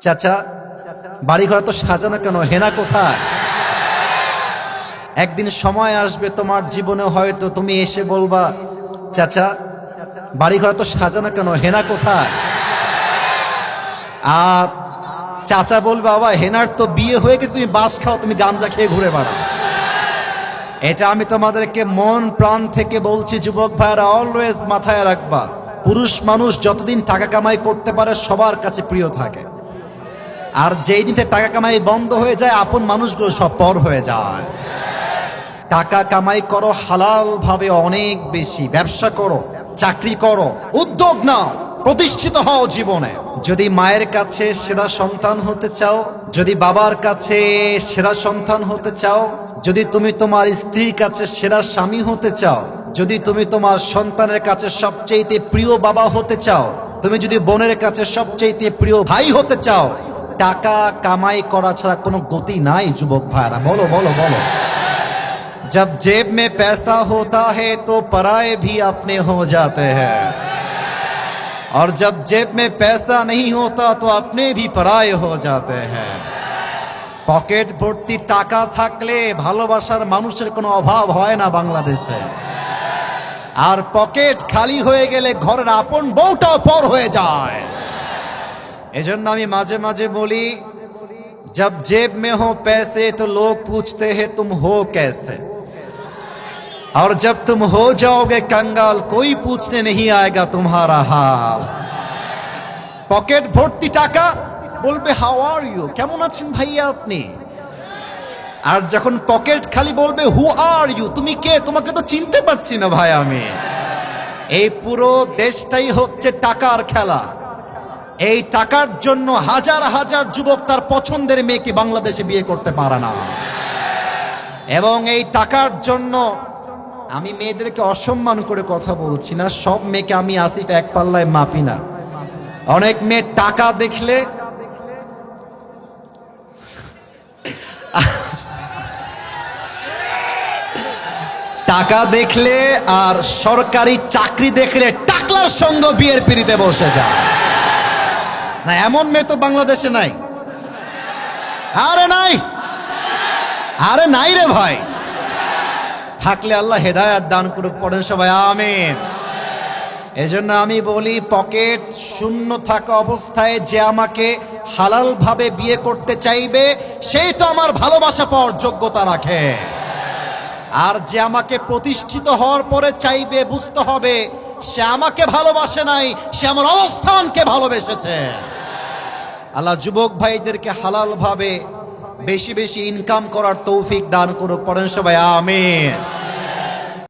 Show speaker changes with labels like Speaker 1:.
Speaker 1: চাচা, বাড়িঘর তো সাজানো কেন, হেনা কোথায়? একদিন সময় আসবে তোমার জীবনে, হয়তো তুমি এসে বলবা, চাচা বাড়িঘর তো সাজানো কেন, হেনা কোথায়? আর চাচা বলবে, বাবা হেনার তো বিয়ে হয়ে গেছে, তুমি বাস খাও, তুমি গাঞ্জা খেয়ে ঘুরে বেড়াও। এটা আমি তোমাদেরকে মন প্রাণ থেকে বলছি, যুবক ভাইরা অলওয়েজ মাথায় রাখবা, পুরুষ মানুষ যতদিন টাকা কামাই করতে পারে সবার কাছে প্রিয় থাকে, আর যেই দিন টাকা কামাই বন্ধ হয়ে যায় আপন মানুষগুলো সব পর হয়ে যায়। টাকা কামাই করো হালাল ভাবে, অনেক বেশি ব্যবসা করো, চাকরি করো, উদ্যোগ নাও, প্রতিষ্ঠিত হও জীবনে। যদি মায়ের কাছে সেরা সন্তান হতে চাও, যদি বাবার কাছে সেরা সন্তান হতে চাও, যদি তুমি তোমার স্ত্রীর কাছে সেরা স্বামী হতে চাও, যদি তুমি তোমার সন্তানের কাছে সবচেয়ে প্রিয় বাবা হতে চাও, তুমি যদি বোনের কাছে সবচেয়ে প্রিয় ভাই হতে চাও, টাকা কামাই করা ছাড়া কোনো গতি নাই। যুবক ভাইরা বলো বলো বলো। जब जेब में पैसा होता है तो पराये भी अपने हो जाते हैं, और जब जेब में पैसा नहीं होता तो अपने भी पराये हो जाते हैं। পকেট ভর্তি টাকা থাকলে ভালোবাসার মানুষের কোনো অভাব হয় না বাংলাদেশে, আর পকেট খালি হয়ে গেলে ঘরের আপন বউটাও পর হয়ে যায়। এজন্য আমি মাঝে মাঝে বলি, जब जेब में हो पैसे तो लोग पूछते हैं तुम हो कैसे, और जब तुम हो जाओगे कंगाल कोई पूछने नहीं आएगा तुम्हारा हाल। পকেট ভর্তি টাকা, বলবে হাউ আর ইউ, কেমন আছেন ভাইয়া আপনি, আর যখন পকেট খালি বলবে হু আর ইউ, তুমি কে, তোমাকে তো চিনতে পারছি না ভাই আমি। এই পুরো দেশটাই হচ্ছে টাকার খেলা। এই টাকার জন্য হাজার হাজার যুবক তার পছন্দের মেয়েকে বাংলাদেশে বিয়ে করতে পারে না, এবং এই টাকার জন্য আমি মেয়েদেরকে অসম্মান করে কথা বলছি না, সব মেয়েকে আমি আসিফ এক পাল্লায় মাপি না। অনেক মেয়ে টাকা দেখলে টাকা দেখলে আর সরকারি চাকরি দেখলে টাকলার সঙ্গে বিয়ের পিড়িতে বসে যায় না, এমন মেয়ে তো বাংলাদেশে নাই। আরে নাই, আরে নাই রে ভাই, থাকলে আল্লাহ হেদায়েত দান করুক, পড়েন সবাই আমিন। এজন্য আমি বলি, পকেট শূন্য থাকা অবস্থায় যে আমাকে হালাল ভাবে বিয়ে করতে চাইবে সেই তো আমার ভালোবাসা পাওয়ার যোগ্যতা রাখে, আর যে আমাকে প্রতিষ্ঠিত হওয়ার পরে চাইবে, বুঝতে হবে সে আমাকে ভালোবাসে নাই, সে আমার অবস্থানকে ভালোবেসেছে। আল্লাহ যুবক ভাইদেরকে হালাল ভাবে বেশি বেশি ইনকাম করার তৌফিক দান করুক, পড়েন সবাই আমিন।